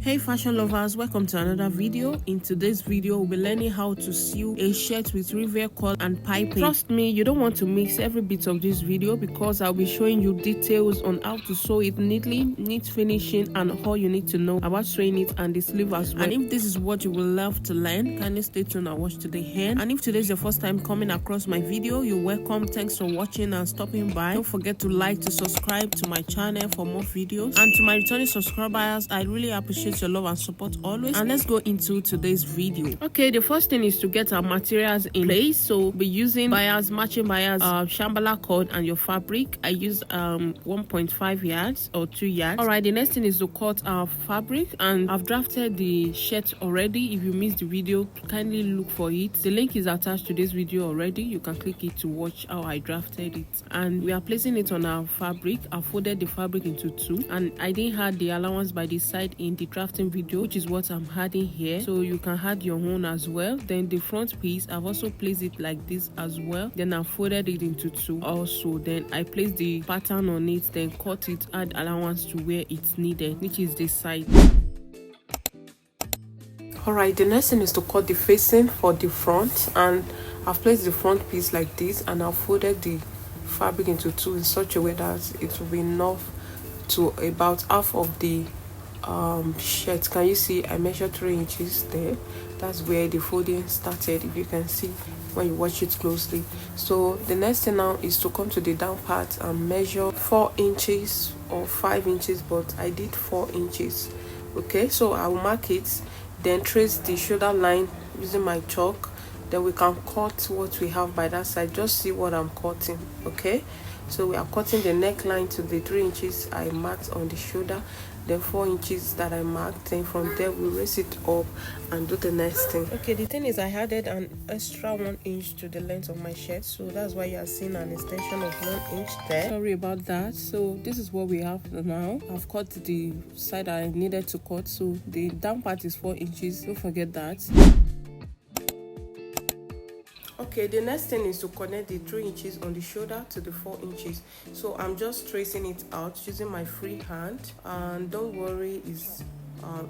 Hey fashion lovers, welcome to another video. In today's video, we'll be learning how to sew a shirt with Revere collar and piping. Trust me, you don't want to miss every bit of this video because I'll be showing you details on how to sew it neatly, neat finishing, and all you need to know about sewing it and the sleeve as well. And if this is what you will love to learn, kindly stay tuned and watch to the end. And if today is your first time coming across my video, you're welcome. Thanks for watching and stopping by. Don't forget to like, to subscribe to my channel for more videos. And to my returning subscribers, I really appreciate your love and support always. And let's go into today's video. Okay, the first thing is to get our materials in place. So we'll be using matching buyers, shambala cord and your fabric. I use 1.5 yards or 2 yards. All right, the next thing is to cut our fabric, and I've drafted the shirt already. If you missed the video, kindly look for it. The link is attached to this video already. You can click it to watch how I drafted it. And we are placing it on our fabric. I folded the fabric into two, and I didn't add the allowance by the side in the drafting video, which is what I'm adding here, so you can add your own as well. Then the front piece, I've also placed it like this as well. Then I folded it into two also. Then I placed the pattern on it, then cut it, add allowance to where it's needed, which is this side. Alright, the next thing is to cut the facing for the front, and I've placed the front piece like this, and I've folded the fabric into two in such a way that it will be enough to about half of the shirt. Can you see I measured 3 inches there? That's where the folding started, if you can see when you watch it closely. So the next thing now is to come to the down part and measure 4 inches or 5 inches, but I did 4 inches. Okay, so I will mark it, then trace the shoulder line using my chalk. Then we can cut what we have by that side. Just see what I'm cutting. Okay, so we are cutting the neckline to the 3 inches I marked on the shoulder, then 4 inches that I marked. Then from there we raise it up and do the next thing. Okay, the thing is I added an extra 1 inch to the length of my shirt, so that's why you are seeing an extension of 1 inch there. Sorry about that. So this is what we have now. I've cut the side I needed to cut, so the down part is 4 inches. Don't forget that. Okay, the next thing is to connect the 3 inches on the shoulder to the 4 inches. So I'm just tracing it out using my free hand, and don't worry, it's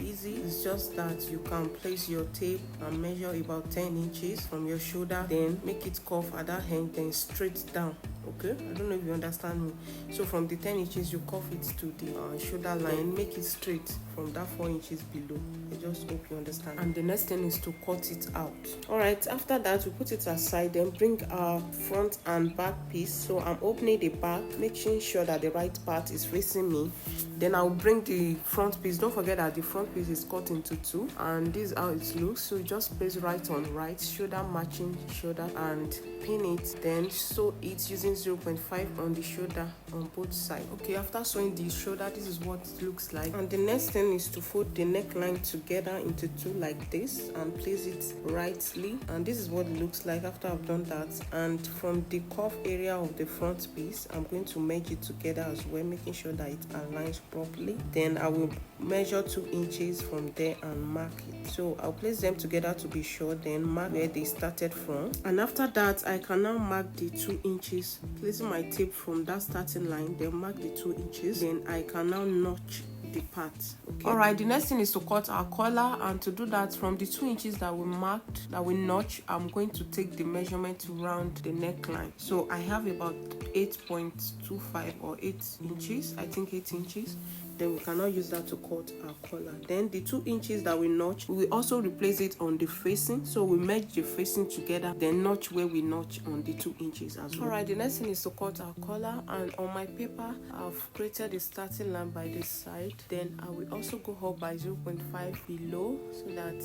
easy. It's just that you can place your tape and measure about 10 inches from your shoulder, then make it curve at that end, then straight down. Okay, I don't know if you understand me. So from the 10 inches you curve it to the shoulder line, make it straight from that 4 inches below. I just hope you understand. And the next thing is to cut it out. All right, after that we put it aside, then bring our front and back piece. So I'm opening the back, making sure that the right part is facing me. Then I'll bring the front piece. Don't forget that the front piece is cut into two, and this is how it looks. So you just place right on right, shoulder matching shoulder, and pin it, then sew it using 0.5 on the shoulder on both sides. Okay, after sewing the shoulder, this is what it looks like. And the next thing is to fold the neckline together into two like this and place it rightly, and this is what it looks like after I've done that. And from the cuff area of the front piece, I'm going to merge it together as well, making sure that it aligns properly. Then I will measure 2 inches from there and mark it. So I'll place them together to be sure, then mark where they started from. And after that, I can now mark the 2 inches, placing my tape from that starting line, then mark the 2 inches. Then I can now notch the part. Okay, all right, the next thing is to cut our collar, and to do that, from the 2 inches that we marked, that we notch, I'm going to take the measurement to round the neckline. So I have about 8.25 or 8 inches, I think 8 inches. Then we cannot use that to cut our collar. Then the 2 inches that we notch, we will also replace it on the facing. So we merge the facing together, then notch where we notch on the 2 inches as well. Alright, the next thing is to cut our collar, and on my paper I've created the starting line by this side. Then I will also go up by 0.5 below, so that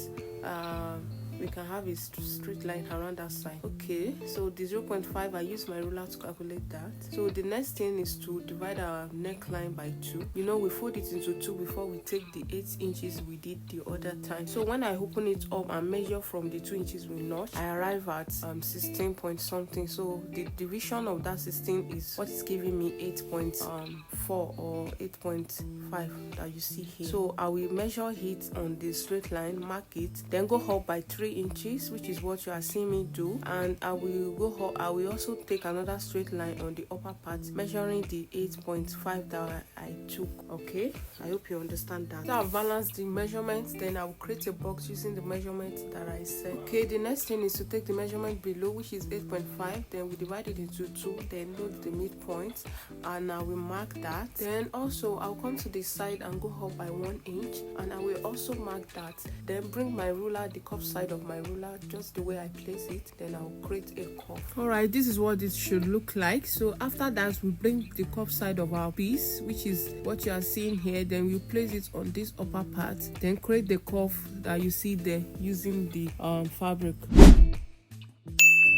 we can have a straight line around that side. Okay, so the 0.5, I use my ruler to calculate that. So the next thing is to divide our neckline by 2. You know, we fold it into 2 before we take the 8 inches we did the other time. So when I open it up and measure from the 2 inches we notch, I arrive at 16 point something. So the division of that 16 is what is giving me 8.4 or 8.5 that you see here. So I will measure it on the straight line, mark it, then go up by 3 3 inches, which is what you are seeing me do, and I will also take another straight line on the upper part, measuring the 8.5 that I took. Okay, I hope you understand that. So I've balanced the measurements, then I will create a box using the measurements that I set. Okay, the next thing is to take the measurement below, which is 8.5, then we divide it into 2, then note the midpoint, and I will mark that. Then also I'll come to the side and go up by 1 inch, and I will also mark that. Then bring my ruler, the cup side of my ruler, just the way I place it, then I'll create a curve. Alright, this is what it should look like. So after that, we bring the cup side of our piece, which is what you are seeing here, then we place it on this upper part, then create the curve that you see there using the fabric.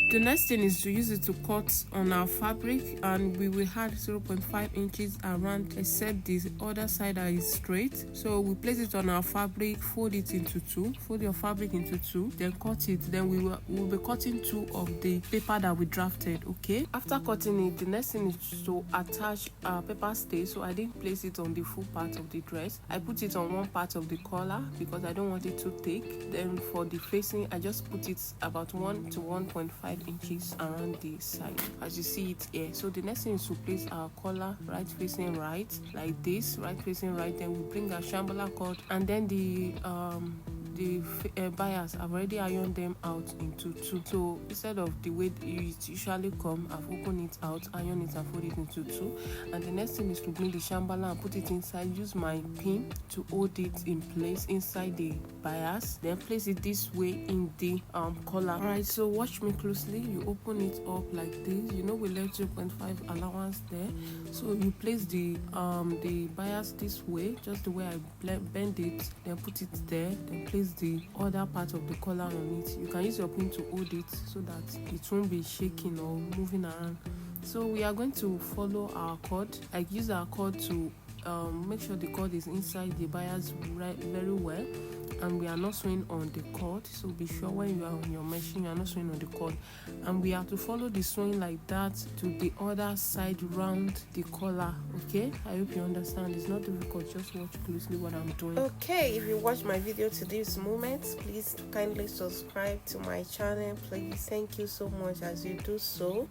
The next thing is to use it to cut on our fabric, and we will add 0.5 inches around, except the other side that is straight. So we place it on our fabric, fold it into 2, fold your fabric into 2, then cut it. Then we will be cutting 2 of the paper that we drafted. Okay, after cutting it, the next thing is to attach paper stay. So I didn't place it on the full part of the dress, I put it on one part of the collar because I don't want it too thick. Then for the facing, I just put it about 1 to 1.5 inches around the side, as you see it here. So the next thing is to place our collar right facing right, like this, right facing right. Then we bring our shambala cord, and then the bias, I've already ironed them out into 2. So instead of the way you usually come, I've opened it out, iron it and fold it into 2. And the next thing is to bring the shambala and put it inside, use my pin to hold it in place inside the bias, then place it this way in the collar. Alright, so watch me closely. You open it up like this. You know we left 0.5 allowance there, so you place the bias this way, just the way I bend it, then put it there, then place the other part of the collar on it. You can use your pin to hold it so that it won't be shaking or moving around. So we are going to follow our cord, like use our cord to make sure the cord is inside the bias very well, and we are not sewing on the cord. So be sure when you are on your machine, you are not sewing on the cord, and we have to follow the sewing like that to the other side round the collar. Okay, I hope you understand. It's not difficult, just watch closely what I'm doing. Okay, if you watch my video to this moment, please kindly subscribe to my channel, please. Thank you so much as you do so.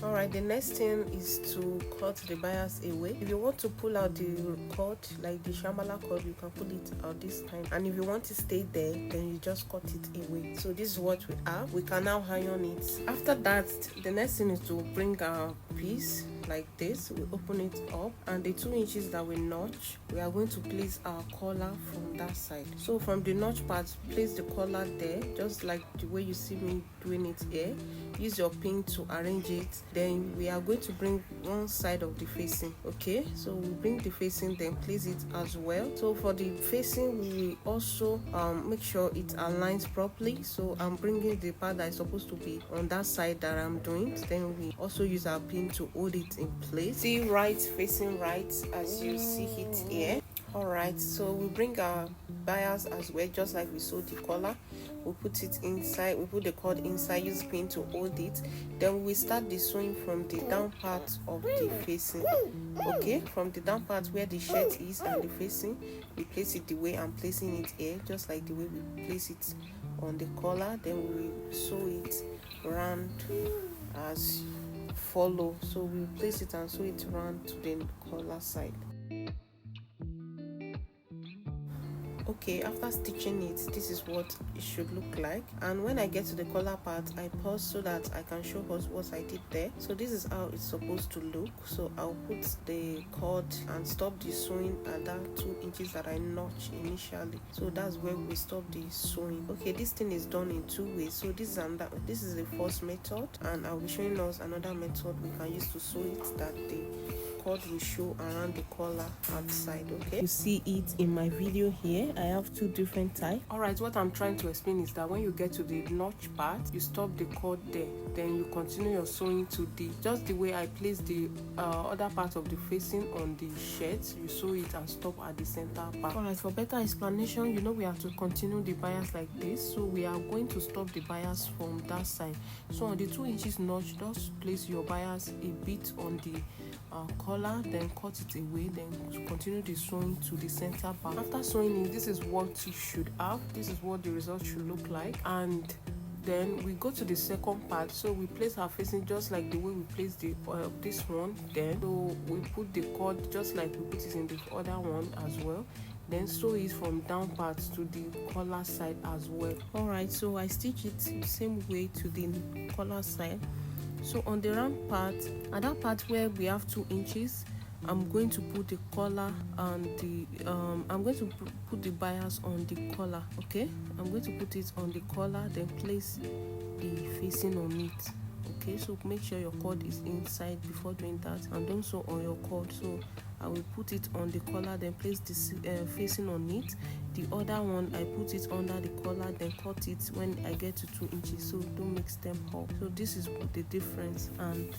Alright, the next thing is to cut the bias away. If you want to pull out the cord, like the shambala cord, you can pull it out this time, and if you want to stay there, then you just cut it away. So this is what we have. We can now iron it. After that, the next thing is to bring our piece like this. We open it up, and the 2 inches that we notch, we are going to place our collar from that side. So from the notch part, place the collar there, just like the way you see me doing it here. Use your pin to arrange it. Then we are going to bring one side of the facing. Okay, so we bring the facing, then place it as well. So for the facing, we also make sure it aligns properly. So I'm bringing the part that is supposed to be on that side that I'm doing. Then we also use our pin to hold it in place. See, right facing right, as you see it here. Alright, so we bring our bias as well, just like we sewed the collar. We put it inside, we put the cord inside, use pin to hold it. Then we start the sewing from the down part of the facing. Okay, from the down part where the shirt is and the facing, we place it the way I'm placing it here, just like the way we place it on the collar. Then we sew it round as follow. So we place it and sew it round to the collar side. Okay, after stitching it, this is what it should look like. And when I get to the collar part, I pause so that I can show us what I did there. So this is how it's supposed to look. So I'll put the cord and stop the sewing at that 2 inches that I notched initially. So that's where we stop the sewing. Okay, this thing is done in 2 ways. So this is the first method, and I'll be showing us another method we can use to sew it that the cord will show around the collar outside. Okay, you see it in my video here. I have 2 different types. Alright, what I'm trying to explain is that when you get to the notch part, you stop the cord there, then you continue your sewing to the just the way I place the other part of the facing on the shirt. You sew it and stop at the center part. Alright, for better explanation, you know we have to continue the bias like this. So we are going to stop the bias from that side. So on the 2 inches notch, just place your bias a bit on the collar, then cut it away, then continue the sewing to the center part. After sewing it, this is what you should have. This is what the result should look like. And then we go to the second part. So we place our facing just like the way we place the this one. Then so we put the cord just like we put it in the other one as well. Then sew it from down part to the collar side as well. Alright, so I stitch it the same way to the collar side. So on the round part, at that part where we have 2 inches, I'm going to put the collar and the I'm going to put the bias on the collar. Okay, I'm going to put it on the collar, then place the facing on it. Okay, so make sure your cord is inside before doing that, and don't sew on your cord. So I will put it on the collar, then place the facing on it. The other one, I put it under the collar, then cut it when I get to 2 inches, so don't mix them up. So this is the difference, and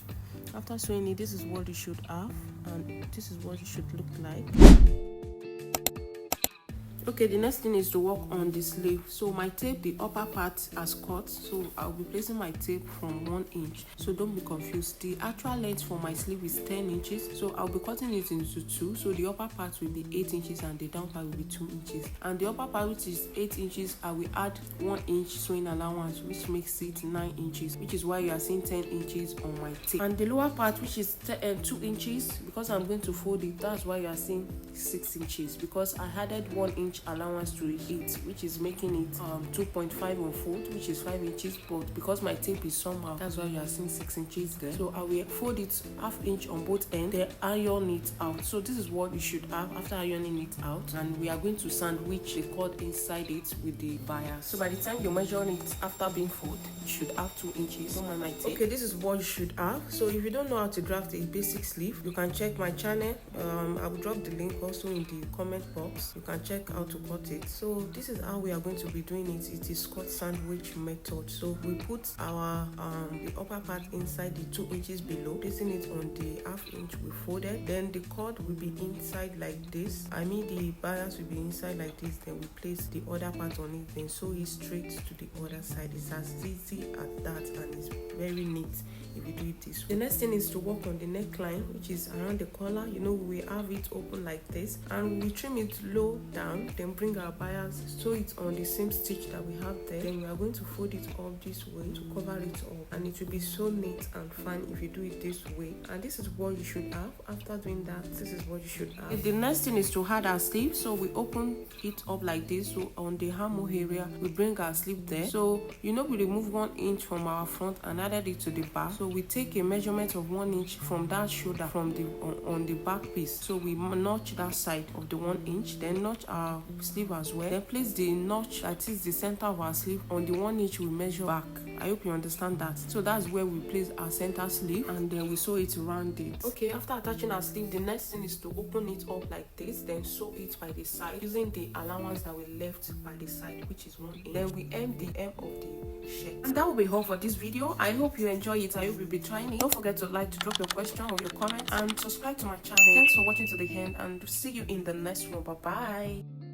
after sewing it, this is what you should have, and this is what it should look like. Okay, the next thing is to work on the sleeve. So my tape, the upper part has cut, so I'll be placing my tape from 1 inch, so don't be confused. The actual length for my sleeve is 10 inches, so I'll be cutting it into 2. So the upper part will be 8 inches and the down part will be 2 inches, and the upper part, which is 8 inches, I will add 1 inch sewing allowance, which makes it 9 inches, which is why you are seeing 10 inches on my tape. And the lower part, which is 2 inches, because I'm going to fold it, that's why you are seeing 6 inches, because I added 1 inch allowance to it, which is making it 2.5 on fold, which is 5 inches, but because my tape is somehow, that's why you are seeing 6 inches there. So I will fold it 1/2 inch on both ends, then iron it out. So this is what you should have after ironing it out, and we are going to sandwich the cord inside it with the bias. So by the time you measure it after being folded, you should have 2 inches. Don't mind my tape. Okay, this is what you should have. So if you don't know how to draft a basic sleeve, you can check my channel. I will drop the link also in the comment box. You can check how to cut it. So this is how we are going to be doing it. It is cut sandwich method. So we put our the upper part inside the 2 inches below, placing it on the 1/2 inch we folded. Then the cord will be inside like this. I mean the bias will be inside like this. Then we place the other part on it, then sew it straight to the other side. It's as easy as that, and it's very neat if you do it this way. The next thing is to work on the neckline, which is around the collar. You know, we have it open like this, and we trim it low down, then bring our bias, sew it on the same stitch that we have there. Then we are going to fold it up this way to cover it up, and it will be so neat and fun if you do it this way. And this is what you should have. After doing that, this is what you should have. The next thing is to add our sleeve. So we open it up like this. So on the armhole area, we bring our sleeve there. So you know, we remove 1 inch from our front and added it to the back. So we take a measurement of 1 inch from that shoulder, from the on the back piece. So we notch that side of the 1 inch, then notch our sleeve as well. Then place the notch that is the center of our sleeve on the 1 inch we measure back. I hope you understand that. So that's where we place our center sleeve, and then we sew it around it. Okay, after attaching our sleeve, the next thing is to open it up like this, then sew it by the side using the allowance that we left by the side, which is 1 inch. Then we hem the hem of the shirt. And that will be all for this video. I hope you enjoy it. I hope you'll be trying it. Don't forget to like, to drop your question or your comment, and subscribe to my channel. Thanks for watching to the end, and see you in the next one. Bye bye.